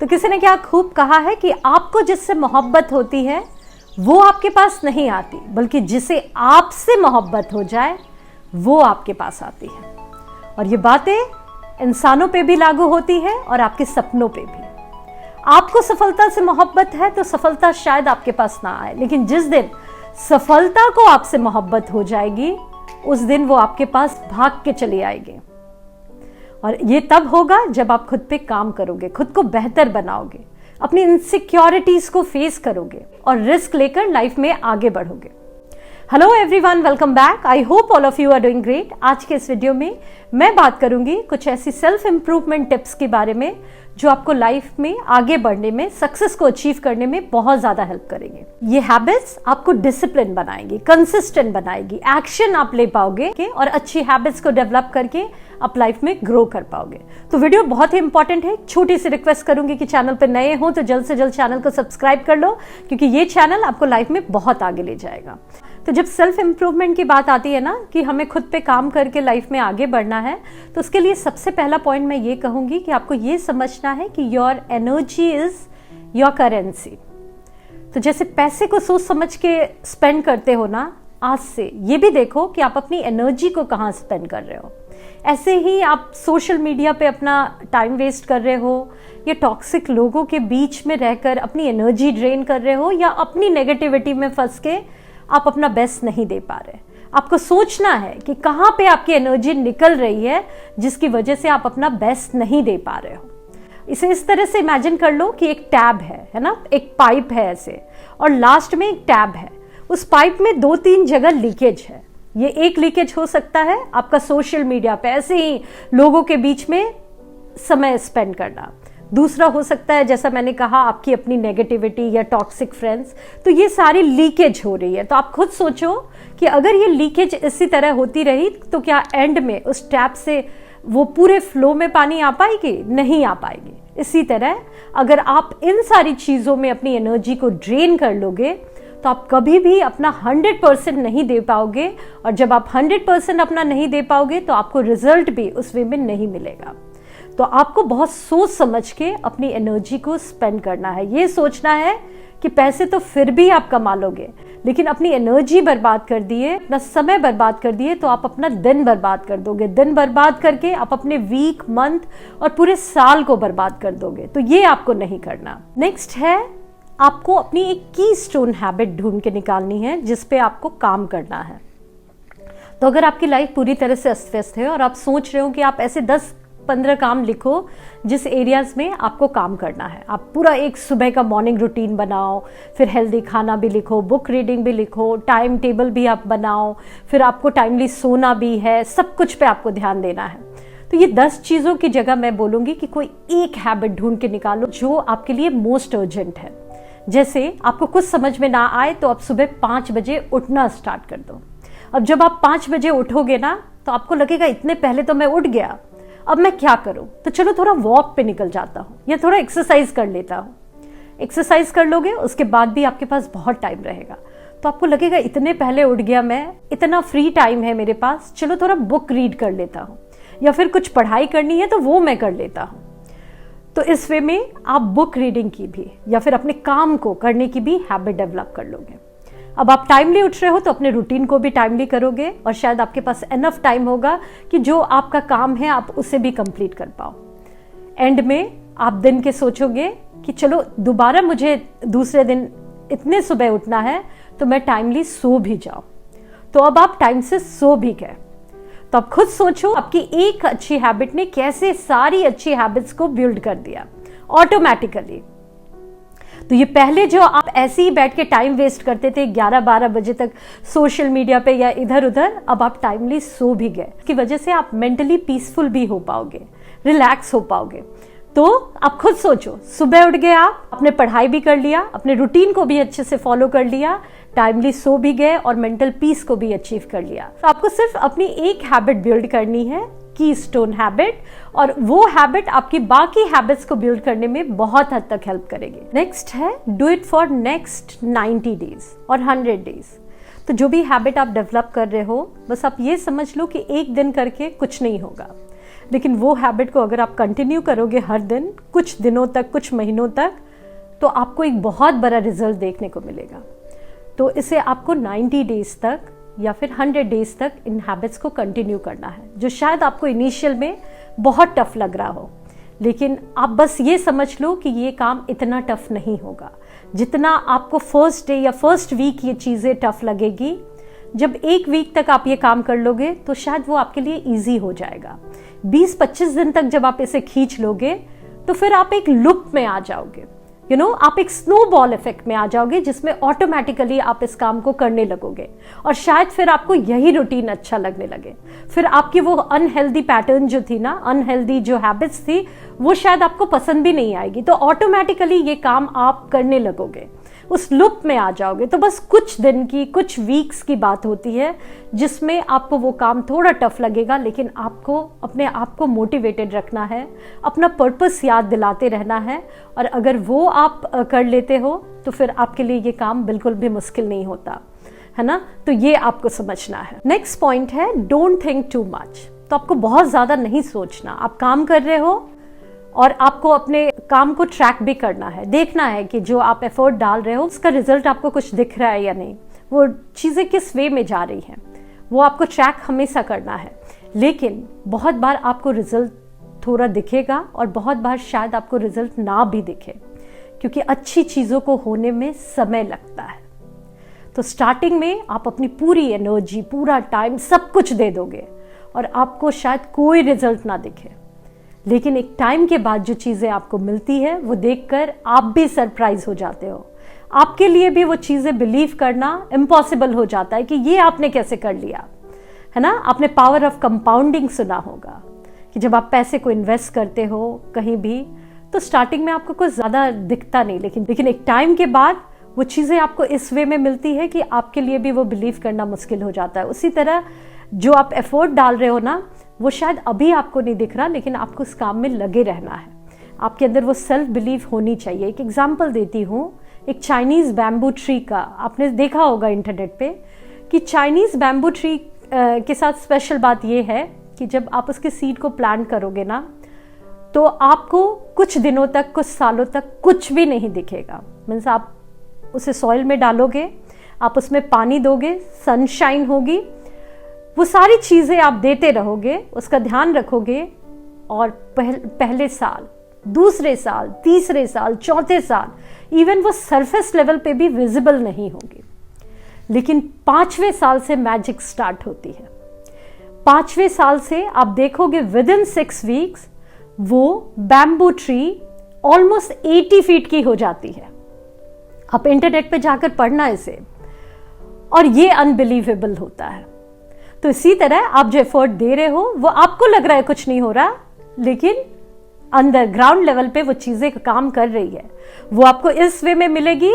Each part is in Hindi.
तो किसी ने क्या खूब कहा है कि आपको जिससे मोहब्बत होती है वो आपके पास नहीं आती, बल्कि जिसे आपसे मोहब्बत हो जाए वो आपके पास आती है। और ये बातें इंसानों पे भी लागू होती है और आपके सपनों पे भी। आपको सफलता से मोहब्बत है तो सफलता शायद आपके पास ना आए, लेकिन जिस दिन सफलता को आपसे मोहब्बत हो जाएगी उस दिन वो आपके पास भाग के चली आएगी। और ये तब होगा जब आप खुद पे काम करोगे, खुद को बेहतर बनाओगे, अपनी इनसिक्योरिटीज को फेस करोगे और रिस्क लेकर लाइफ में आगे बढ़ोगे। Hello everyone, welcome back. I hope all of you are doing great. आज के इस वीडियो में मैं बात करूंगी कुछ ऐसी सेल्फ इंप्रूवमेंट टिप्स के बारे में जो आपको लाइफ में आगे बढ़ने में, सक्सेस को अचीव करने में बहुत ज्यादा हेल्प करेंगे। ये हैबिट्स आपको डिसिप्लिन बनाएंगी, कंसिस्टेंट बनाएगी, एक्शन आप ले पाओगे और अच्छी हैबिट्स को डेवलप करके आप लाइफ में ग्रो कर पाओगे। तो वीडियो बहुत ही इंपॉर्टेंट है। छोटी सी रिक्वेस्ट करूंगी कि चैनल पर नए हो तो जल्द से जल्द चैनल को सब्सक्राइब कर लो, क्योंकि ये चैनल आपको लाइफ में बहुत आगे ले जाएगा। तो जब सेल्फ इंप्रूवमेंट की बात आती है ना, कि हमें खुद पे काम करके लाइफ में आगे बढ़ना है, तो उसके लिए सबसे पहला पॉइंट मैं ये कहूंगी कि आपको ये समझना है कि your energy is your currency. तो जैसे पैसे को सोच समझ के स्पेंड करते हो ना, आज से ये भी देखो कि आप अपनी एनर्जी को कहाँ स्पेंड कर रहे हो। ऐसे ही आप सोशल मीडिया पे अपना टाइम वेस्ट कर रहे हो, या टॉक्सिक लोगों के बीच में रहकर अपनी एनर्जी ड्रेन कर रहे हो, या अपनी नेगेटिविटी में फंस के आप अपना बेस्ट नहीं दे पा रहे। आपको सोचना है कि कहाँ पे आपकी एनर्जी निकल रही है जिसकी वजह से आप अपना बेस्ट नहीं दे पा रहे हो। इसे इस तरह से इमेजिन कर लो कि एक टैब है ना, एक पाइप है ऐसे, और लास्ट में एक टैब है। उस पाइप में 2-3 जगह लीकेज है। ये एक लीकेज हो सकता है आपका सोशल मीडिया पे ऐसे ही लोगों के बीच में समय स्पेंड करना। दूसरा हो सकता है, जैसा मैंने कहा, आपकी अपनी नेगेटिविटी या टॉक्सिक फ्रेंड्स। तो ये सारी लीकेज हो रही है। तो आप खुद सोचो कि अगर ये लीकेज इसी तरह होती रही तो क्या एंड में उस टैप से वो पूरे फ्लो में पानी आ पाएगी? नहीं आ पाएगी। इसी तरह अगर आप इन सारी चीज़ों में अपनी एनर्जी को ड्रेन कर लोगे तो आप कभी भी अपना 100% नहीं दे पाओगे, और जब आप 100% अपना नहीं दे पाओगे तो आपको रिजल्ट भी उस वे में नहीं मिलेगा। तो आपको बहुत सोच समझ के अपनी एनर्जी को स्पेंड करना है। ये सोचना है कि पैसे तो फिर भी आप कमा लोगे, लेकिन अपनी एनर्जी बर्बाद कर दिए, अपना समय बर्बाद कर दिए तो आप अपना दिन बर्बाद कर दोगे। दिन बर्बाद करके आप अपने वीक, मंथ और पूरे साल को बर्बाद कर दोगे। तो ये आपको नहीं करना। नेक्स्ट है, आपको अपनी एक की स्टोन हैबिट ढूंढ के निकालनी है जिस पे आपको काम करना है। तो अगर आपकी लाइफ पूरी तरह से अस्त व्यस्त है और आप सोच रहे हो कि आप ऐसे 10-15 काम लिखो जिस एरियाज में आपको काम करना है, आप पूरा एक सुबह का मॉर्निंग रूटीन बनाओ, फिर हेल्दी खाना भी लिखो, बुक रीडिंग भी लिखो, टाइम टेबल भी आप बनाओ, फिर आपको टाइमली सोना भी है, सब कुछ पे आपको ध्यान देना है। तो ये 10 चीज़ों की जगह मैं बोलूँगी कि कोई एक हैबिट ढूंढ के निकालो जो आपके लिए मोस्ट अर्जेंट है। जैसे आपको कुछ समझ में ना आए तो आप सुबह 5 बजे उठना स्टार्ट कर दो। अब जब आप 5 बजे उठोगे ना तो आपको लगेगा इतने पहले तो मैं उठ गया, अब मैं क्या करूं? तो चलो थोड़ा वॉक पे निकल जाता हूं या थोड़ा एक्सरसाइज कर लेता हूं। एक्सरसाइज कर लोगे, उसके बाद भी आपके पास बहुत टाइम रहेगा, तो आपको लगेगा इतने पहले उठ गया मैं, इतना फ्री टाइम है मेरे पास, चलो थोड़ा बुक रीड कर लेता हूं, या फिर कुछ पढ़ाई करनी है तो वो मैं कर लेता हूं। तो इस वे में आप बुक रीडिंग की भी या फिर अपने काम को करने की भी हैबिट डेवलप कर लोगे। अब आप टाइमली उठ रहे हो तो अपने रूटीन को भी टाइमली करोगे, और शायद आपके पास एनफ टाइम होगा कि जो आपका काम है आप उसे भी कंप्लीट कर पाओ। एंड में आप दिन के सोचोगे कि चलो दोबारा मुझे दूसरे दिन इतने सुबह उठना है तो मैं टाइमली सो भी जाऊं। तो अब आप टाइम से सो भी गए। तो अब खुद सोचो आपकी एक अच्छी हैबिट ने कैसे सारी अच्छी हैबिट्स को बिल्ड कर दिया ऑटोमेटिकली। तो ये पहले जो आप ऐसे ही बैठ के टाइम वेस्ट करते थे 11-12 बजे तक सोशल मीडिया पे या इधर उधर, अब आप टाइमली सो भी गए। इसकी वजह से आप मेंटली पीसफुल भी हो पाओगे, रिलैक्स हो पाओगे। तो आप खुद सोचो, सुबह उठ गए, आप अपने पढ़ाई भी कर लिया, अपने रूटीन को भी अच्छे से फॉलो कर लिया, टाइमली सो भी गए और मेंटल पीस को भी अचीव कर लिया। तो आपको सिर्फ अपनी एक हैबिट बिल्ड करनी है, की स्टोन हैबिट, और वो हैबिट आपकी बाकी हैबिट्स को बिल्ड करने में बहुत हद तक हेल्प करेगी। नेक्स्ट है, do it for next 90 days और 100 डेज। तो जो भी हैबिट आप डेवलप कर रहे हो, बस आप ये समझ लो कि एक दिन करके कुछ नहीं होगा। लेकिन वो हैबिट को अगर आप कंटिन्यू करोगे हर दिन, कुछ दिनों तक, कुछ महीनों तक, तो आपको एक बहुत बड़ा रिजल्ट देखने को मिलेगा। तो इसे आपको 90 डेज तक या फिर 100 डेज तक इन हैबिट्स को कंटिन्यू करना है, जो शायद आपको इनिशियल में बहुत टफ लग रहा हो, लेकिन आप बस ये समझ लो कि ये काम इतना टफ नहीं होगा जितना आपको फर्स्ट डे या फर्स्ट वीक ये चीज़ें टफ लगेगी। जब एक वीक तक आप ये काम कर लोगे तो शायद वो आपके लिए ईजी हो जाएगा। 20-25 दिन तक जब आप इसे खींच लोगे तो फिर आप एक लूप में आ जाओगे, आप एक स्नोबॉल इफेक्ट में आ जाओगे, जिसमें ऑटोमेटिकली आप इस काम को करने लगोगे और शायद फिर आपको यही रूटीन अच्छा लगने लगे। फिर आपकी वो अनहेल्दी पैटर्न जो थी ना, अनहेल्दी जो हैबिट्स थी, वो शायद आपको पसंद भी नहीं आएगी, तो ऑटोमेटिकली ये काम आप करने लगोगे, उस लूप में आ जाओगे। तो बस कुछ दिन की, कुछ वीक्स की बात होती है जिसमें आपको वो काम थोड़ा टफ लगेगा, लेकिन आपको अपने आप को मोटिवेटेड रखना है, अपना पर्पस याद दिलाते रहना है, और अगर वो आप कर लेते हो तो फिर आपके लिए ये काम बिल्कुल भी मुश्किल नहीं होता, है ना। तो ये आपको समझना है। नेक्स्ट पॉइंट है डोंट थिंक टू मच। तो आपको बहुत ज़्यादा नहीं सोचना। आप काम कर रहे हो और आपको अपने काम को ट्रैक भी करना है, देखना है कि जो आप एफर्ट डाल रहे हो उसका रिजल्ट आपको कुछ दिख रहा है या नहीं, वो चीज़ें किस वे में जा रही हैं, वो आपको ट्रैक हमेशा करना है। लेकिन बहुत बार आपको रिजल्ट थोड़ा दिखेगा और बहुत बार शायद आपको रिजल्ट ना भी दिखे, क्योंकि अच्छी चीज़ों को होने में समय लगता है। तो स्टार्टिंग में आप अपनी पूरी एनर्जी, पूरा टाइम, सब कुछ दे दोगे और आपको शायद कोई रिजल्ट ना दिखे, लेकिन एक टाइम के बाद जो चीज़ें आपको मिलती है वो देखकर आप भी सरप्राइज हो जाते हो। आपके लिए भी वो चीज़ें बिलीव करना इम्पॉसिबल हो जाता है कि ये आपने कैसे कर लिया, है ना। आपने पावर ऑफ कंपाउंडिंग सुना होगा कि जब आप पैसे को इन्वेस्ट करते हो कहीं भी, तो स्टार्टिंग में आपको कुछ ज़्यादा दिखता नहीं, लेकिन एक टाइम के बाद वो चीज़ें आपको इस वे में मिलती है कि आपके लिए भी वो बिलीव करना मुश्किल हो जाता है। उसी तरह जो आप एफर्ट डाल रहे हो ना, वो शायद अभी आपको नहीं दिख रहा, लेकिन आपको उस काम में लगे रहना है। आपके अंदर वो सेल्फ बिलीव होनी चाहिए। एक एग्जाम्पल देती हूँ, एक चाइनीज़ बैम्बू ट्री का। आपने देखा होगा इंटरनेट पे कि चाइनीज़ बैम्बू ट्री के साथ स्पेशल बात ये है कि जब आप उसके सीड को प्लांट करोगे ना, तो आपको कुछ दिनों तक, कुछ सालों तक कुछ भी नहीं दिखेगा। मीन्स आप उसे सॉइल में डालोगे, आप उसमें पानी दोगे, सनशाइन होगी, वो सारी चीज़ें आप देते रहोगे, उसका ध्यान रखोगे, और पहले साल, दूसरे साल, तीसरे साल, चौथे साल इवन वो सरफेस लेवल पे भी विजिबल नहीं होगी। लेकिन 5वें साल से मैजिक स्टार्ट होती है। 5वें साल से आप देखोगे विदिन 6 वीक्स वो बैम्बू ट्री ऑलमोस्ट 80 फीट की हो जाती है। आप इंटरनेट पे जाकर पढ़ना इसे, और ये अनबिलीवेबल होता है। तो इसी तरह आप जो एफर्ट दे रहे हो, वो आपको लग रहा है कुछ नहीं हो रहा, लेकिन अंदर ग्राउंड लेवल पे वो चीजें काम कर रही है। वो आपको इस वे में मिलेगी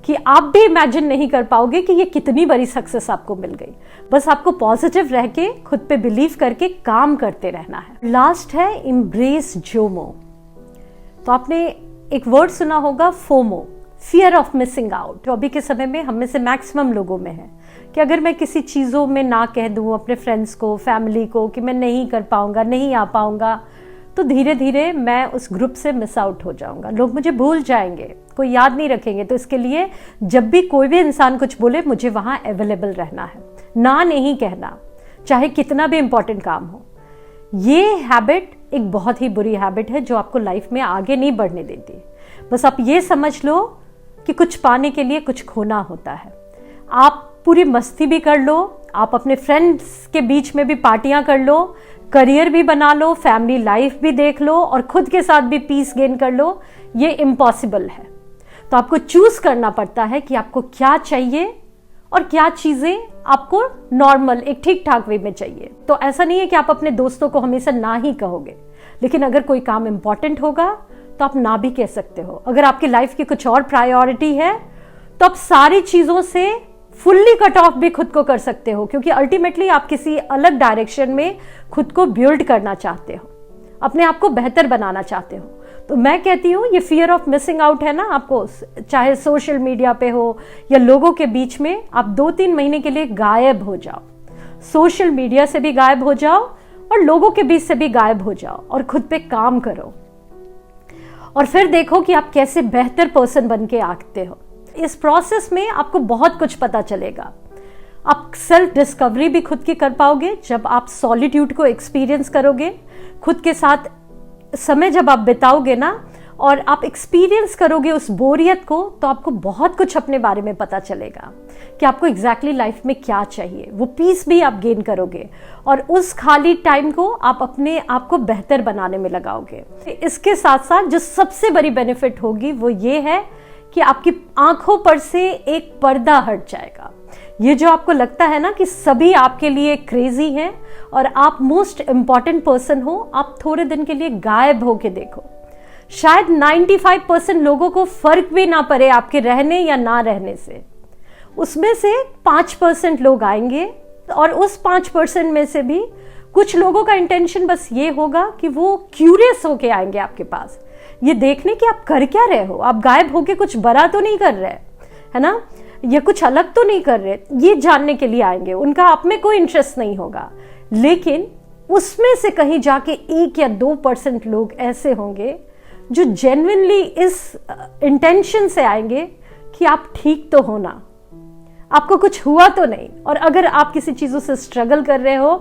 कि आप भी इमेजिन नहीं कर पाओगे कि ये कितनी बड़ी सक्सेस आपको मिल गई। बस आपको पॉजिटिव रह के, खुद पे बिलीव करके काम करते रहना है। लास्ट है एम्ब्रेस जोमो। तो आपने एक वर्ड सुना होगा FOMO, fear of missing out. तो अभी के समय में हम में से मैक्सिमम लोगों में है कि अगर मैं किसी चीज़ों में ना कह दूँ अपने फ्रेंड्स को, फैमिली को, कि मैं नहीं कर पाऊँगा, नहीं आ पाऊँगा, तो धीरे धीरे मैं उस ग्रुप से मिस आउट हो जाऊँगा, लोग मुझे भूल जाएंगे, कोई याद नहीं रखेंगे। तो इसके लिए जब भी कोई भी इंसान कुछ बोले, मुझे वहाँ अवेलेबल रहना है, ना नहीं कहना, चाहे कितना भी इम्पोर्टेंट काम हो। ये हैबिट एक बहुत ही बुरी हैबिट है जो आपको लाइफ में आगे नहीं बढ़ने देती। बस आप ये समझ लो कि कुछ पाने के लिए कुछ खोना होता है। आप पूरी मस्ती भी कर लो, आप अपने फ्रेंड्स के बीच में भी पार्टियां कर लो, करियर भी बना लो, फैमिली लाइफ भी देख लो, और खुद के साथ भी पीस गेन कर लो। ये इम्पॉसिबल है। तो आपको चूज करना पड़ता है कि आपको क्या चाहिए और क्या चीजें आपको नॉर्मल, एक ठीक ठाक वे में चाहिए। तो ऐसा नहीं है कि आप अपने दोस्तों को हमेशा ना ही कहोगे, लेकिन अगर कोई काम इंपॉर्टेंट होगा तो आप ना भी कह सकते हो। अगर आपकी लाइफ की कुछ और प्रायोरिटी है तो आप सारी चीजों से फुल्ली कट ऑफ भी खुद को कर सकते हो, क्योंकि अल्टीमेटली आप किसी अलग डायरेक्शन में खुद को बिल्ड करना चाहते हो, अपने आप को बेहतर बनाना चाहते हो। तो मैं कहती हूँ ये फियर ऑफ मिसिंग आउट है ना, आपको चाहे सोशल मीडिया पे हो या लोगों के बीच में, आप 2-3 महीने के लिए गायब हो जाओ, सोशल मीडिया से भी गायब हो जाओ, और लोगों के बीच से भी गायब हो जाओ और खुद पे काम करो और फिर देखो कि आप कैसे बेहतर पर्सन बन के आते हो। इस प्रोसेस में आपको बहुत कुछ पता चलेगा। आप सेल्फ डिस्कवरी भी खुद की कर पाओगे जब आप सॉलिट्यूड को एक्सपीरियंस करोगे, खुद के साथ समय जब आप बिताओगे ना और आप एक्सपीरियंस करोगे उस बोरियत को, तो आपको बहुत कुछ अपने बारे में पता चलेगा कि आपको एग्जैक्टली लाइफ में क्या चाहिए। वो पीस भी आप गेन करोगे और उस खाली टाइम को आप अपने आप को बेहतर बनाने में लगाओगे। इसके साथ साथ जो सबसे बड़ी बेनिफिट होगी वो ये है कि आपकी आंखों पर से एक पर्दा हट जाएगा। ये जो आपको लगता है ना कि सभी आपके लिए क्रेजी हैं और आप मोस्ट इंपॉर्टेंट पर्सन हो, आप थोड़े दिन के लिए गायब होके देखो। शायद 95% लोगों को फर्क भी ना पड़े आपके रहने या ना रहने से। उसमें से 5% लोग आएंगे और उस 5% में से भी कुछ लोगों का इंटेंशन बस ये होगा कि वो क्यूरियस होके आएंगे आपके पास, ये देखने कि आप कर क्या रहे हो। आप गायब होके कुछ बड़ा तो नहीं कर रहे, है ना, या कुछ अलग तो नहीं कर रहे, ये जानने के लिए आएंगे। उनका आप में कोई इंटरेस्ट नहीं होगा, लेकिन उसमें से कहीं जाके 1 या 2% लोग ऐसे होंगे जो जेन्युइनली इस इंटेंशन से आएंगे कि आप ठीक तो हो ना, आपको कुछ हुआ तो नहीं, और अगर आप किसी चीजों से स्ट्रगल कर रहे हो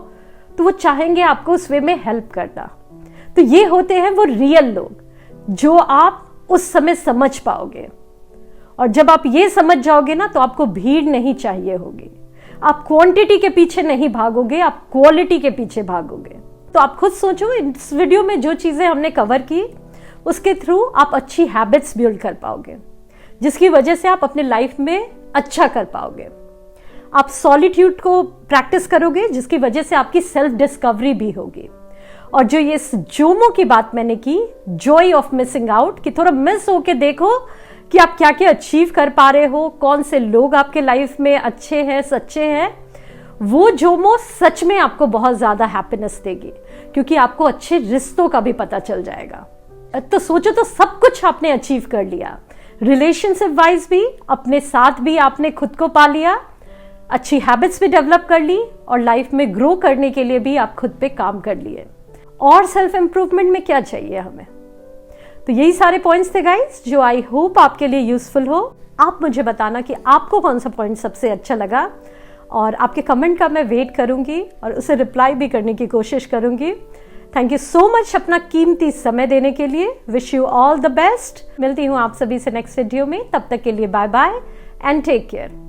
तो वो चाहेंगे आपको उस वे में हेल्प करना। तो ये होते हैं वो रियल लोग जो आप उस समय समझ पाओगे। और जब आप ये समझ जाओगे ना तो आपको भीड़ नहीं चाहिए होगी। आप क्वांटिटी के पीछे नहीं भागोगे, आप क्वालिटी के पीछे भागोगे। तो आप खुद सोचो, इस वीडियो में जो चीजें हमने कवर की उसके थ्रू आप अच्छी हैबिट्स बिल्ड कर पाओगे, जिसकी वजह से आप अपने लाइफ में अच्छा कर पाओगे। आप सॉलिट्यूड को प्रैक्टिस करोगे, जिसकी वजह से आपकी सेल्फ डिस्कवरी भी होगी। और जो ये जोमो की बात मैंने की, जॉय ऑफ मिसिंग आउट, कि थोड़ा मिस होके देखो कि आप क्या क्या अचीव कर पा रहे हो, कौन से लोग आपके लाइफ में अच्छे हैं, सच्चे हैं, वो जोमो सच में आपको बहुत ज्यादा हैप्पीनेस देगी, क्योंकि आपको अच्छे रिश्तों का भी पता चल जाएगा। तो सोचो, तो सब कुछ आपने अचीव कर लिया, रिलेशनशिप वाइज भी, अपने साथ भी आपने खुद को पा लिया, अच्छी हैबिट्स भी डेवलप कर ली, और लाइफ में ग्रो करने के लिए भी आप खुद पे काम कर लिए। और सेल्फ इंप्रूवमेंट में क्या चाहिए हमें? तो यही सारे पॉइंट्स थे गाइस, जो आई होप आपके लिए यूजफुल हो। आप मुझे बताना कि आपको कौन सा पॉइंट सबसे अच्छा लगा, और आपके कमेंट का मैं वेट करूंगी और उसे रिप्लाई भी करने की कोशिश करूंगी। थैंक यू सो मच अपना कीमती समय देने के लिए। Wish you all the best. मिलती हूँ आप सभी से नेक्स्ट वीडियो में। तब तक के लिए bye bye and take care.